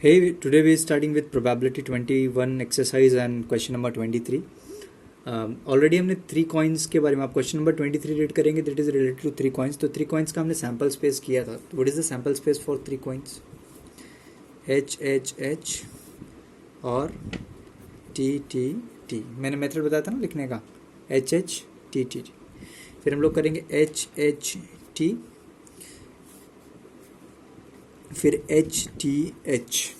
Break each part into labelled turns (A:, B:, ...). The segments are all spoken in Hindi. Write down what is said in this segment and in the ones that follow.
A: Hey, today we are starting with probability 21 exercise and question number 23. Already हमने 3 कॉइन्स के बारे में, आप क्वेश्चन नंबर 23 रीड करेंगे that is related to 3 coins. तो 3 कॉइन्स का हमने सैम्पल स्पेस किया था. What is the sample space for 3 coins? H H H और टी टी टी. मैंने मेथड बताया था ना लिखने का, H H T T T. फिर हम लोग करेंगे एच एच टी, फिर एच टी एच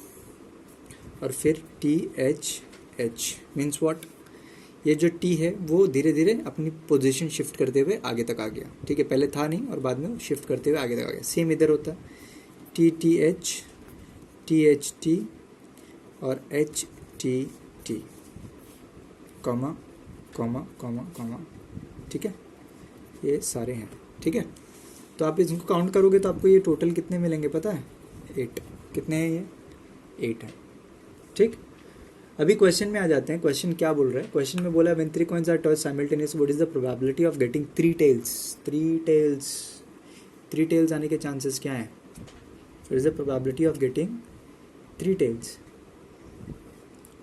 A: और फिर T H H. Means what? ये जो टी है वो धीरे धीरे अपनी पोजीशन शिफ्ट करते हुए आगे तक आ गया. ठीक है, पहले था नहीं और बाद में शिफ्ट करते हुए आगे तक आ गया. सेम इधर होता है टी टी एच टी और H T T, comma comma comma comma. ठीक है, ये सारे हैं. ठीक है, तो आप इसको काउंट करोगे तो आपको ये टोटल कितने मिलेंगे पता है? 8. कितने हैं ये? 8 है. ठीक, अभी क्वेश्चन में आ जाते हैं. क्वेश्चन क्या बोल रहा है? क्वेश्चन में बोला when 3 coins are tossed simultaneous what is the probability of getting 3 tails. 3 tails आने के चांसेस क्या हैं? What is the probability of getting 3 tails?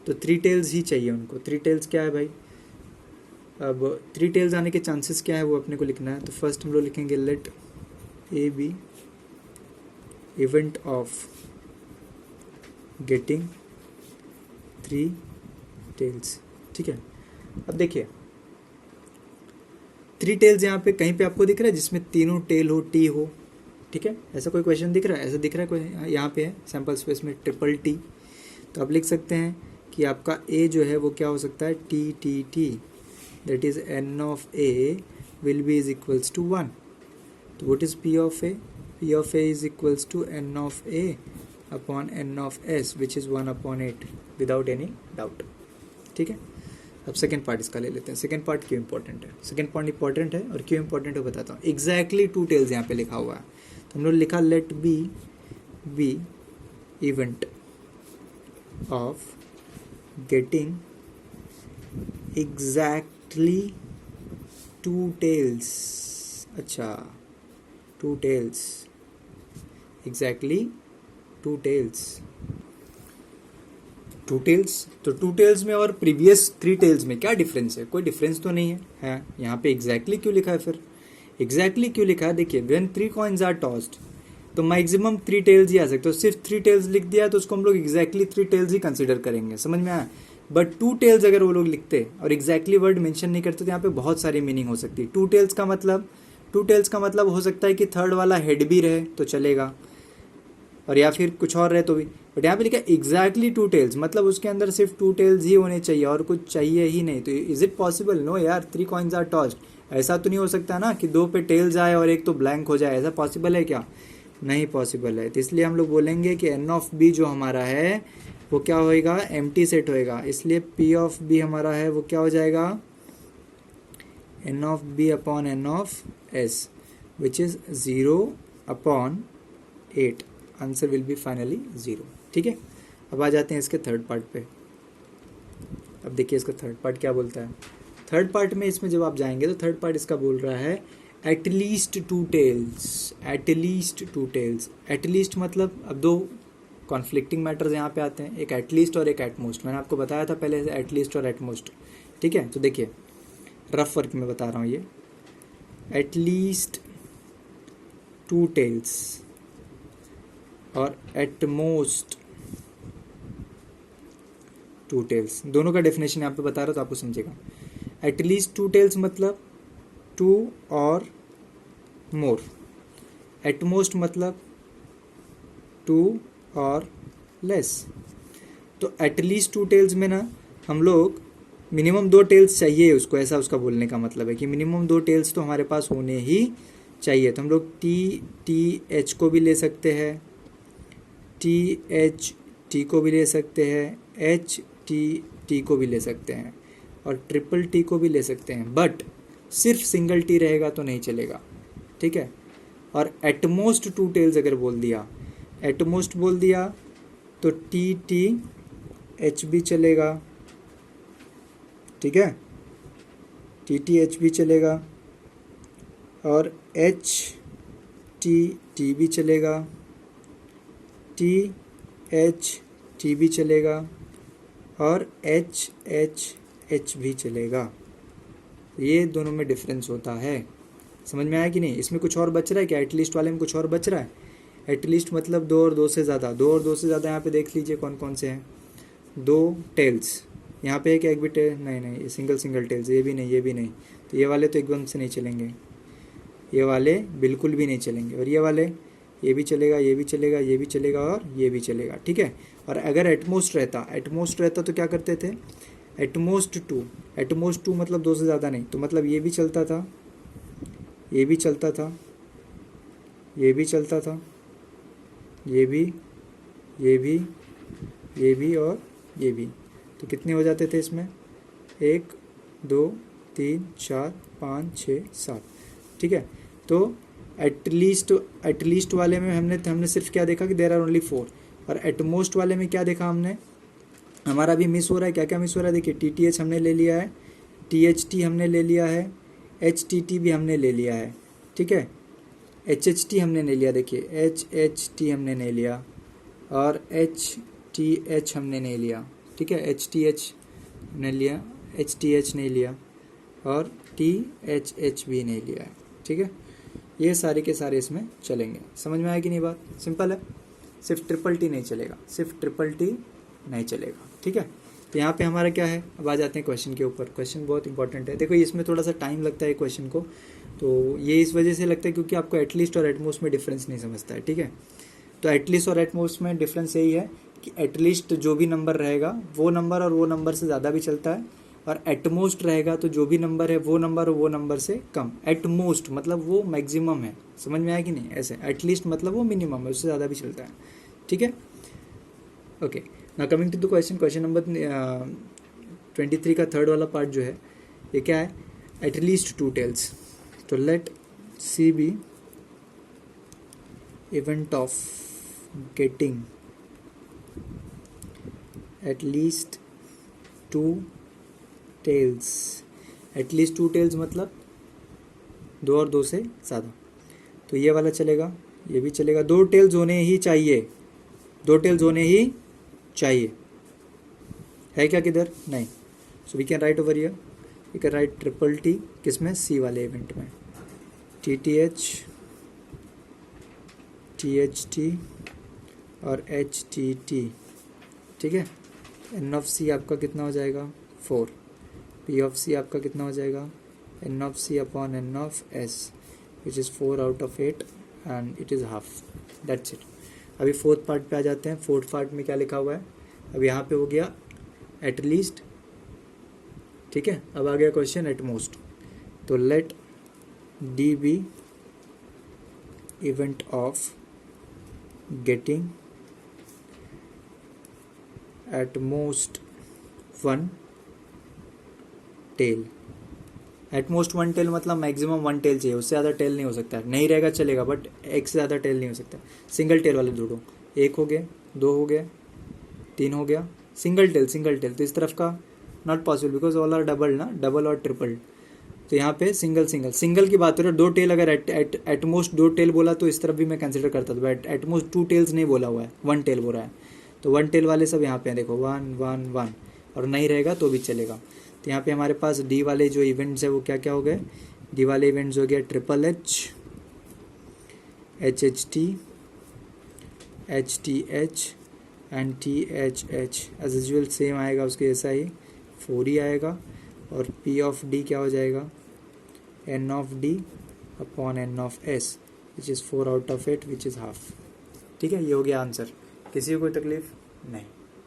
A: तो 3 टेल्स ही चाहिए उनको. 3 टेल्स क्या है भाई? अब 3 टेल्स आने के चांसेस क्या है वो अपने को लिखना है. तो फर्स्ट हम लोग लिखेंगे let A be event of getting 3 tails. ठीक है, अब देखिए 3 टेल्स यहाँ पे कहीं पे आपको दिख रहा है जिसमें तीनों टेल हो, टी हो. ठीक है, ऐसा कोई क्वेश्चन दिख रहा है? ऐसा दिख रहा है कोई? यहाँ पे है सैम्पल स्पेस में ट्रिपल टी. तो आप लिख सकते हैं कि आपका ए जो है वो क्या हो सकता है? T T T, that is n of A will be is equals to 1. तो what is P of A? P of A is equals to n of A upon n of S which is 1/8 without any doubt. ठीक है, अब सेकेंड पार्ट इसका ले लेते हैं. सेकेंड पार्ट क्यों इंपॉर्टेंट है? सेकेंड पार्ट इंपॉर्टेंट है और क्यों इंपॉर्टेंट है बताता हूँ. एग्जैक्टली 2 टेल्स यहाँ पे लिखा हुआ है. तो हम लोग लिखा let B event of getting exactly 2 tails. अच्छा, 2 टेल्स, एग्जैक्टली 2 टेल्स. 2 टेल्स, तो 2 टेल्स में और प्रीवियस 3 टेल्स में क्या डिफरेंस है? कोई डिफरेंस तो नहीं है. यहाँ पे एग्जैक्टली क्यों लिखा है? फिर एग्जैक्टली क्यों लिखा है? देखिए व्हेन 3 कॉइन्स आर टॉस्ड तो मैक्सिमम 3 टेल्स ही आ सकते हो. सिर्फ 3 टेल्स लिख दिया तो उसको हम लोग एग्जैक्टली 3 टेल्स ही कंसिडर करेंगे. समझ में आया? बट 2 टेल्स अगर वो लोग लिखते और एग्जैक्टली वर्ड मेंशन नहीं करते तो यहाँ पे बहुत सारी मीनिंग हो सकती है. 2 टेल्स का मतलब हो सकता है कि थर्ड वाला हेड भी रहे तो चलेगा और या फिर कुछ और रहे तो भी. बट यहाँ पे लिखा एग्जैक्टली 2 टेल्स मतलब उसके अंदर सिर्फ 2 टेल्स ही होने चाहिए और कुछ चाहिए ही नहीं. तो इज इट पॉसिबल? नो यार, 3 कॉइन्स आर टॉस्ड. ऐसा तो नहीं हो सकता ना कि 2 पे टेल्स आए और एक तो ब्लैंक हो जाए. ऐसा पॉसिबल है क्या? नहीं पॉसिबल है. तो इसलिए हम लोग बोलेंगे कि एन ऑफ बी जो हमारा है वो क्या होएगा? एम्प्टी सेट होएगा. इसलिए पी ऑफ बी हमारा है वो क्या हो जाएगा? N of B upon n of S which is 0/8. Answer will be finally 0. ठीक है, अब आ जाते हैं इसके थर्ड पार्ट पे. अब देखिए इसका थर्ड पार्ट क्या बोलता है. थर्ड पार्ट में इसमें जब आप जाएंगे तो थर्ड पार्ट इसका बोल रहा है at least 2 tails. At least 2 tails. At least मतलब अब 2 कॉन्फ्लिक्टिंग मैटर्स यहाँ पे आते हैं, एक एटलीस्ट और एक एटमोस्ट. मैंने आपको बताया था पहले से एटलीस्ट और एटमोस्ट. ठीक है, तो देखिए रफ वर्क में बता रहा हूँ ये. एटलीस्ट 2 टेल्स और एटमोस्ट 2 टेल्स, दोनों का डेफिनेशन यहाँ पे बता रहा हूँ तो आपको समझेगा. एटलीस्ट 2 टेल्स मतलब 2 और मोर. एटमोस्ट मतलब 2 और लेस. तो एटलीस्ट 2 टेल्स में ना हम लोग मिनिमम 2 टेल्स चाहिए उसको, ऐसा उसका बोलने का मतलब है कि मिनिमम 2 टेल्स तो हमारे पास होने ही चाहिए. तो हम लोग टी एच को भी ले सकते हैं, टी एच टी को भी ले सकते हैं, एच टी को भी ले सकते हैं और ट्रिपल टी को भी ले सकते हैं. बट सिर्फ सिंगल टी रहेगा तो नहीं चलेगा. ठीक है, और एटमोस्ट 2 टेल्स अगर बोल दिया, एटमोस्ट बोल दिया तो टी एच भी चलेगा. ठीक है, टी एच भी चलेगा और एच टी भी चलेगा, टी एच टी भी चलेगा और एच एच एच भी चलेगा। ये दोनों में डिफरेंस होता है। समझ में आया कि नहीं? इसमें कुछ और बच रहा है क्या? एटलीस्ट वाले में कुछ और बच रहा है? एटलीस्ट मतलब दो और दो से ज़्यादा, दो और दो से ज़्यादा यहाँ पे देख लीजिए कौन कौन से हैं। दो टेल्स यहाँ पे है क्या? एक भी टेल नहीं, नहीं ये सिंगल सिंगल टेल्स, ये भी नहीं, ये भी नहीं। तो ये वाले तो एकदम से नहीं चलेंगे, ये वाले बिल्कुल भी नहीं चलेंगे। और ये वाले, ये भी चलेगा, ये भी चलेगा, ये भी चलेगा और ये भी चलेगा। ठीक है। और अगर एटमोस्ट रहता तो क्या करते थे? एटमोस्ट टू मतलब दो से ज़्यादा नहीं, तो मतलब ये भी चलता था, ये भी चलता था, ये भी चलता था, ये भी, ये भी, ये भी और ये भी। तो कितने हो जाते थे इसमें? 1 2 3 4 5 6 7। ठीक है। तो एटलीस्ट वाले में हमने सिर्फ क्या देखा कि देयर आर ओनली 4। और एटमोस्ट वाले में क्या देखा हमने? हमारा भी मिस हो रहा है। क्या क्या मिस हो रहा है? देखिए TTH हमने ले लिया है, THT हमने ले लिया है, HTT भी हमने ले लिया है। ठीक है। HHT हमने नहीं लिया, देखिए HHT हमने नहीं लिया और HTH हमने नहीं लिया। ठीक है। HTH ने लिया, HTH नहीं लिया और THH भी नहीं लिया है। ठीक है। ये सारे के सारे इसमें चलेंगे। समझ में आया कि नहीं बात? सिंपल है। सिर्फ ट्रिपल टी नहीं चलेगा, सिर्फ ट्रिपल टी नहीं चलेगा। ठीक है। तो यहाँ पे हमारा क्या है? अब आ जाते हैं क्वेश्चन के ऊपर। क्वेश्चन बहुत इंपॉर्टेंट है। देखो इसमें थोड़ा सा टाइम लगता है क्वेश्चन को, तो ये इस वजह से लगता है क्योंकि आपको एटलीस्ट और एटमोस्ट में डिफरेंस नहीं समझता है। ठीक है। तो एटलीस्ट और एटमोस्ट में डिफरेंस यही है कि एटलीस्ट जो भी नंबर रहेगा वो नंबर और वो नंबर से ज़्यादा भी चलता है, और एटमोस्ट रहेगा तो जो भी नंबर है वो नंबर और वो नंबर से कम। एटमोस्ट मतलब वो मैक्सिमम है। समझ में आया कि नहीं? ऐसे एटलीस्ट मतलब वो मिनिमम है, उससे ज़्यादा भी चलता है। ठीक है। Okay, now coming to the question number 23 का थर्ड वाला पार्ट जो है, ये क्या है? At least 2 tails. तो let C be event of getting at least 2 tails. At least 2 tails मतलब 2 और 2 से ज़्यादा। तो ये वाला चलेगा, ये भी चलेगा। 2 टेल्स होने ही चाहिए, 2 टेल्स होने ही चाहिए। है क्या किधर? नहीं। So we can write over here, we can write triple T किसमें? सी वाले इवेंट में। TTH, THT और HTT। ठीक है। N ऑफ C आपका कितना हो जाएगा? 4। P ऑफ C आपका कितना हो जाएगा? N of C upon N of S, which is 4 out of 8 and it is half. That's it. अभी फोर्थ पार्ट पे आ जाते हैं। फोर्थ पार्ट में क्या लिखा हुआ है? अब यहाँ पे हो गया एटलीस्ट। ठीक है। अब आ गया क्वेश्चन एटमोस्ट। तो let D be event of getting at most 1 tail. At most 1 tail मतलब मैक्सिमम 1 टेल चाहिए, उससे ज़्यादा टेल नहीं हो सकता। नहीं रहेगा चलेगा, बट एक से ज़्यादा टेल नहीं हो सकता। सिंगल टेल वाले ढूंढो। 1 हो गया, 2 हो गया, 3 हो गया। सिंगल टेल तो इस तरफ का not possible because all are double ना, डबल और ट्रिपल। तो यहाँ पे सिंगल की बात हो रही है। 2 टेल अगर एटमोस्ट 2 टेल बोला तो इस तरफ भी मैं कंसिडर करता था, बट एटमोस्ट 2 टेल्स नहीं बोला हुआ है, 1 टेल बोल रहा है। तो 1 टेल वाले सब यहाँ पे हैं, देखो 1 1 1, और नहीं रहेगा तो भी चलेगा। तो यहाँ पे हमारे पास डी वाले जो इवेंट्स है वो क्या क्या हो गए? डी वाले इवेंट्स हो गया triple H, HHT, HTH and THH। As usual same आएगा उसके जैसा ही, 4 ही आएगा। और P ऑफ D क्या हो जाएगा? N of D upon N of S, which is 4 out of 8 which is half. ठीक है। ये हो गया आंसर। किसी को कोई तकलीफ नहीं।